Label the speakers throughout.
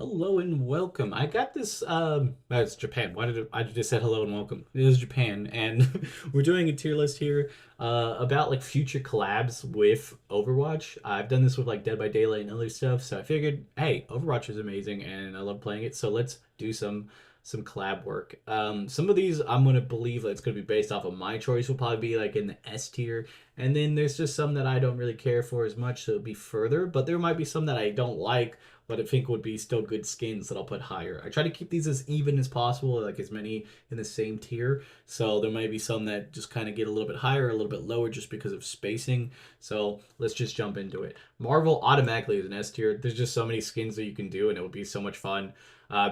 Speaker 1: Hello and welcome. I got this. It's Japan. I just said hello and welcome? It is Japan, and we're doing a tier list here about like future collabs with Overwatch. I've done this with like Dead by Daylight and other stuff, so I figured, hey, Overwatch is amazing, and I love playing it. So let's do some collab work. Some of these I'm gonna believe that it's gonna be based off of my choice. Will probably be like in the S tier, and then there's just some that I don't really care for as much, so it'll be further. But there might be some that I don't like but I think would be still good skins that I'll put higher. I try to keep these as even as possible, like as many in the same tier. So there might be some that just kind of get a little bit higher, a little bit lower just because of spacing. So let's just jump into it. Marvel automatically is an S tier. There's just so many skins that you can do, and it would be so much fun.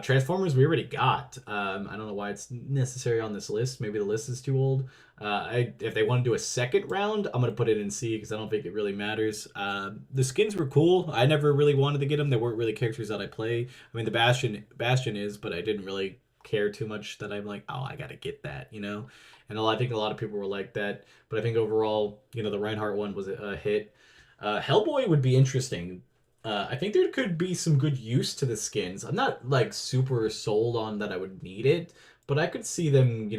Speaker 1: Transformers we already got. I don't know why it's necessary on this list. Maybe the list is too old. If they want to do a second round, I'm gonna put it in C because I don't think it really matters. The skins were cool. I never really wanted to get them. They weren't really characters that I play. I mean, the Bastion is, but I didn't really care too much that I'm like, oh, I gotta get that, you know. And I think a lot of people were like that. But I think overall, the Reinhardt one was a hit. Hellboy would be interesting. I think there could be some good use to the skins. I'm not like super sold on that I would need it, but I could see them,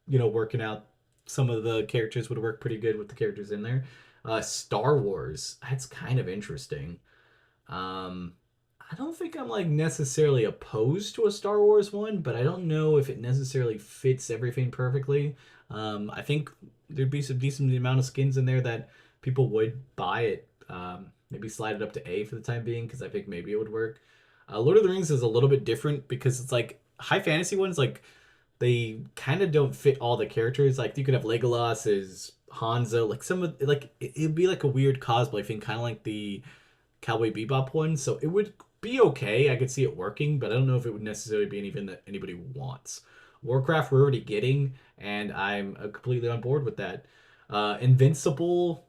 Speaker 1: working out. Some of the characters would work pretty good with the characters in there. Star Wars, that's kind of interesting. Um, I don't think I'm like necessarily opposed to a Star Wars one, but I don't know if it necessarily fits everything perfectly. I think there'd be some decent amount of skins in there that people would buy it. Maybe slide it up to A for the time being because I think maybe it would work. Lord of the Rings is a little bit different because it's like high fantasy ones like they kind of don't fit all the characters. Like you could have Legolas as Hanzo, like some of like it'd be like a weird cosplay thing, kind of like the Cowboy Bebop one. So it would be okay. I could see it working, but I don't know if it would necessarily be anything that anybody wants. Warcraft we're already getting, and I'm completely on board with that. Invincible,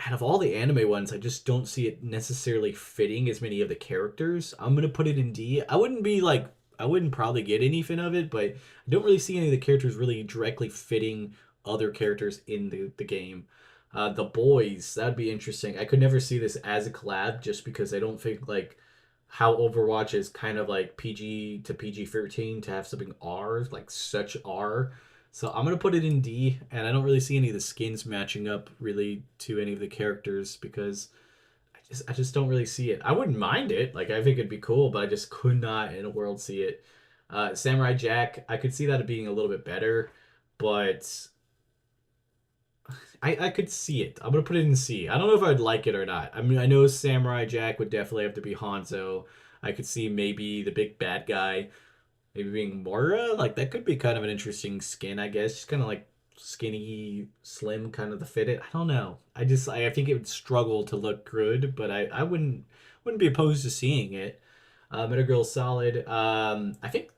Speaker 1: out of all the anime ones, I just don't see it necessarily fitting as many of the characters. I'm gonna put it in D. I wouldn't probably get anything of it, but I don't really see any of the characters really directly fitting other characters in the game. The boys, that'd be interesting. I could never see this as a collab just because I don't think like how Overwatch is kind of like PG to PG-13 to have something R, like such R. So I'm gonna put it in D, and I don't really see any of the skins matching up really to any of the characters because I just don't really see it. I wouldn't mind it, like I think it'd be cool, but I just could not in a world see it. Samurai Jack, I could see that being a little bit better, but I could see it. I'm gonna put it in C. I don't know if I'd like it or not. I mean, I know Samurai Jack would definitely have to be Hanzo. I could see maybe the big bad guy, maybe being Mora. Like that could be kind of an interesting skin, I guess. Just kind of like skinny, slim, kind of the fit it. I don't know. I think it would struggle to look good, but I wouldn't be opposed to seeing it. Metal Girl Solid. I think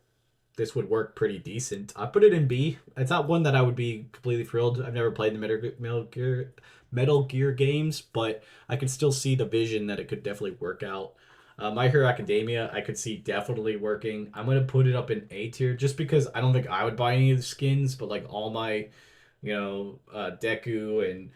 Speaker 1: this would work pretty decent. I put it in B. It's not one that I would be completely thrilled. I've never played the Metal Gear games, but I can still see the vision that it could definitely work out. My Hero Academia, I could see definitely working. I'm gonna put it up in A tier just because I don't think I would buy any of the skins, but like all my, Deku and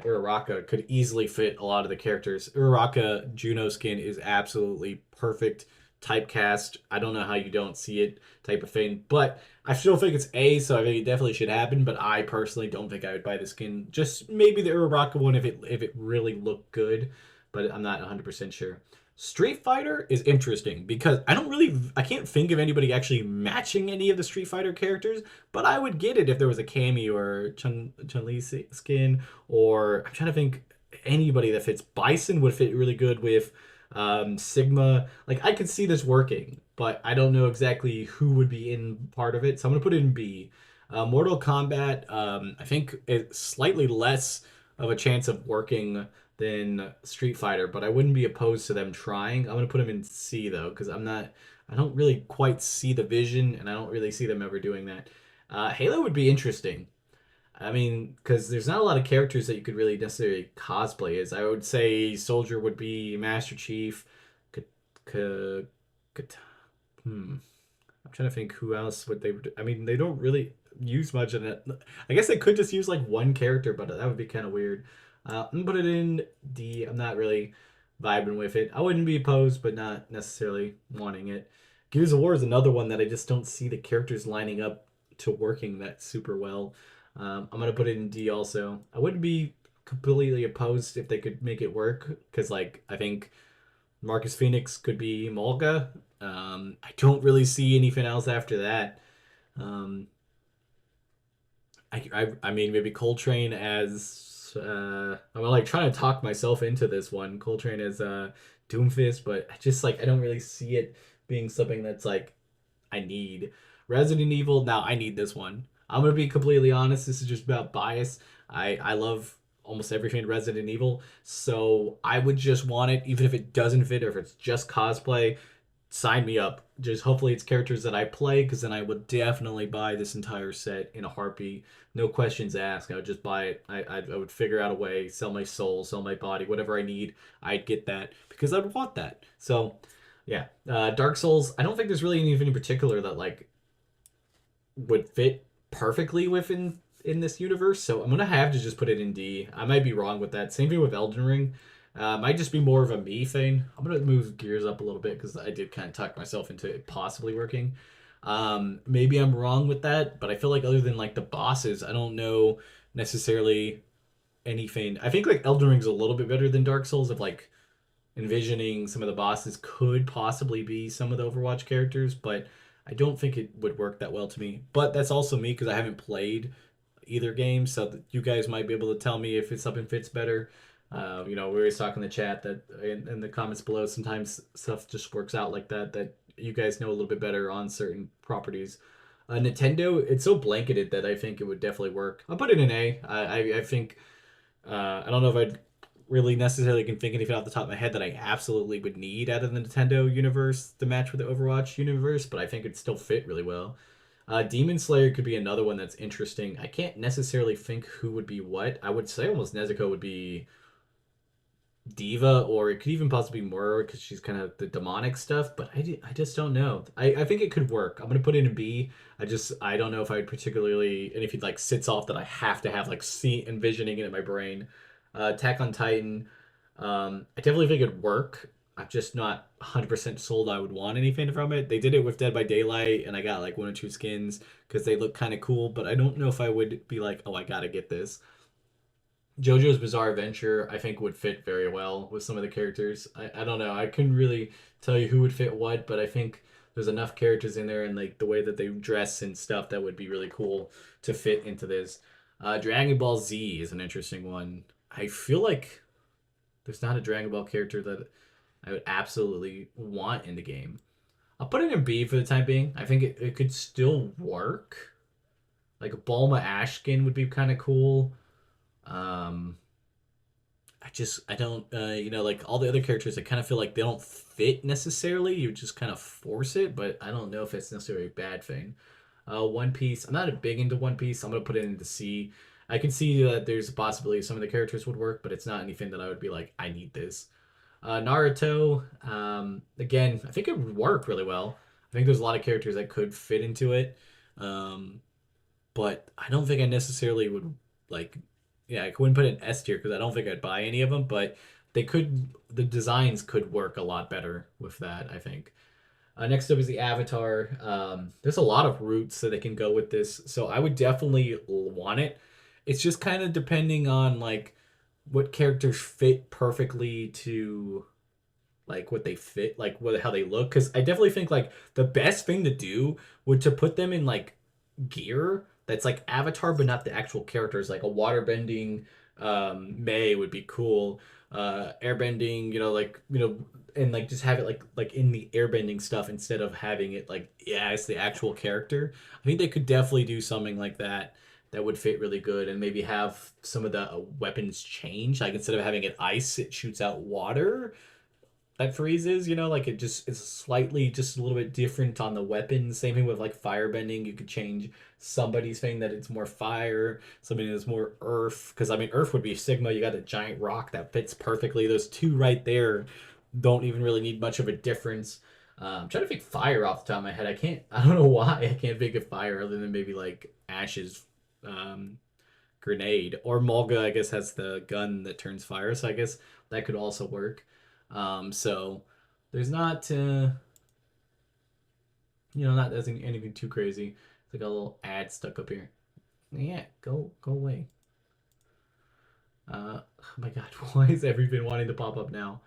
Speaker 1: Uraraka could easily fit a lot of the characters. Uraraka Juno skin is absolutely perfect typecast. I don't know how you don't see it type of thing. But I still think it's A, so I think it definitely should happen. But I personally don't think I would buy the skin. Just maybe the Uraraka one if it really looked good, but I'm not 100% sure. Street Fighter is interesting because I can't think of anybody actually matching any of the Street Fighter characters, but I would get it if there was a Cammy or Chun-Li skin, or I'm trying to think anybody that fits. Bison would fit really good with Sigma. Like I could see this working, but I don't know exactly who would be in part of it. So I'm gonna put it in B. Mortal Kombat, I think it's slightly less of a chance of working than Street Fighter, but I wouldn't be opposed to them trying. I'm gonna put them in C though, because I don't really quite see the vision, and I don't really see them ever doing that. Halo would be interesting. I mean, because there's not a lot of characters that you could really necessarily cosplay as. I would say Soldier would be Master Chief. K- K- K- hmm. I'm trying to think who else would they. I mean, they don't really use much in it. I guess they could just use like one character, but that would be kind of weird. I'm gonna put it in D. I'm not really. vibing with it. I wouldn't be opposed, but not necessarily wanting it. Gears of War is another one that I just don't see the characters lining up to working that super well. I'm gonna put it in D also. I wouldn't be completely opposed if they could make it work because like I think Marcus Phoenix could be Molga. I don't really see anything else after that. Um, I mean maybe Coltrane as I'm like trying to talk myself into this one. Coltrane as Doomfist, but I just like I don't really see it being something that's like I need. Resident Evil, now I need this one. I'm gonna be completely honest, this is just about bias. I love almost everything in Resident Evil, so I would just want it, even if it doesn't fit or if it's just cosplay, sign me up. Just hopefully it's characters that I play, because then I would definitely buy this entire set in a heartbeat. No questions asked. I would just buy it. I would figure out a way, sell my soul, sell my body, whatever I need. I'd get that because I'd want that. So, yeah. Dark Souls. I don't think there's really anything in particular that like would fit perfectly within in this universe. So I'm gonna have to just put it in D. I might be wrong with that. Same thing with Elden Ring. Might just be more of a me thing. I'm gonna move gears up a little bit because I did kind of talk myself into it possibly working. Maybe I'm wrong with that, but I feel like other than like the bosses, I don't know necessarily anything. I think like Elden Ring's a little bit better than Dark Souls of like envisioning some of the bosses could possibly be some of the Overwatch characters, but I don't think it would work that well to me. But that's also me because I haven't played either game, so you guys might be able to tell me if it's something fits better. We always talk in the chat that in the comments below, sometimes stuff just works out like that, that you guys know a little bit better on certain properties. Nintendo, it's so blanketed that I think it would definitely work. I'll put it in A. I think I don't know if I'd really necessarily can think anything off the top of my head that I absolutely would need out of the Nintendo universe to match with the Overwatch universe, but I think it'd still fit really well. Demon Slayer could be another one that's interesting. I can't necessarily think who would be what. I would say almost Nezuko would be Diva, or it could even possibly be Mura because she's kind of the demonic stuff, but I just don't know. I think it could work. I'm going to put it in B. I don't know if I would particularly, and if it like sits off that I have to have like see envisioning it in my brain. Attack on Titan, I definitely think it'd work. I'm just not 100% sold I would want anything from it. They did it with Dead by Daylight, and I got like one or two skins because they look kind of cool, but I don't know if I would be like, oh, I gotta get this. JoJo's Bizarre Adventure, I think, would fit very well with some of the characters. I don't know. I couldn't really tell you who would fit what, but I think there's enough characters in there and like the way that they dress and stuff that would be really cool to fit into this. Dragon Ball Z is an interesting one. I feel like there's not a Dragon Ball character that I would absolutely want in the game. I'll put it in B for the time being. I think it could still work. Like a Bulma Ash skin would be kind of cool. Um, I don't like all the other characters I kind of feel like they don't fit necessarily. You just kind of force it, but I don't know if it's necessarily a bad thing. One Piece, I'm not a big into One Piece. I'm gonna put it into C. I can see that there's a possibility some of the characters would work, but it's not anything that I would be like, I need this. Naruto, again, I think it would work really well. I think there's a lot of characters that could fit into it. Um, but I don't think I necessarily would like. Yeah, I wouldn't put it in S tier because I don't think I'd buy any of them. But the designs could work a lot better with that. I think. Next up is the Avatar. There's a lot of routes that they can go with this, so I would definitely want it. It's just kind of depending on like what characters fit perfectly to like what they fit, like what how they look. Because I definitely think like the best thing to do would to put them in like gear that's like Avatar, but not the actual characters. Like a waterbending May would be cool. Airbending, and like just have it like in the airbending stuff instead of having it like yeah, it's the actual character. I think they could definitely do something like that that would fit really good, and maybe have some of the weapons change. Like instead of having it ice, it shoots out water that freezes, like it just is slightly just a little bit different on the weapons. Same thing with like firebending. You could change somebody's thing that it's more fire, somebody that's more earth. Because I mean, earth would be Sigma. You got a giant rock that fits perfectly. Those two right there don't even really need much of a difference. I'm trying to think fire off the top of my head. I can't. I don't know why I can't think of fire other than maybe like Ash's um, grenade or Mulga. I guess has the gun that turns fire, so I guess that could also work. So there's not, not anything too crazy. It's like a little ad stuck up here. Yeah, go away. Oh my God, why is everything wanting to pop up now?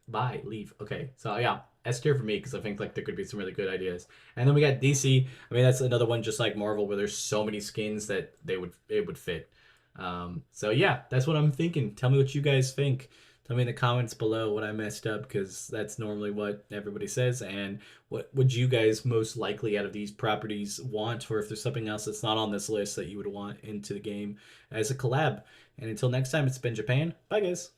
Speaker 1: Bye, leave. Okay, so yeah, S tier for me because I think like there could be some really good ideas. And then we got DC. I mean, that's another one just like Marvel where there's so many skins that it would fit. So yeah, that's what I'm thinking. Tell me what you guys think. Tell me in the comments below what I messed up because that's normally what everybody says. And what would you guys most likely out of these properties want, or if there's something else that's not on this list that you would want into the game as a collab. And until next time, it's been Japan. Bye, guys.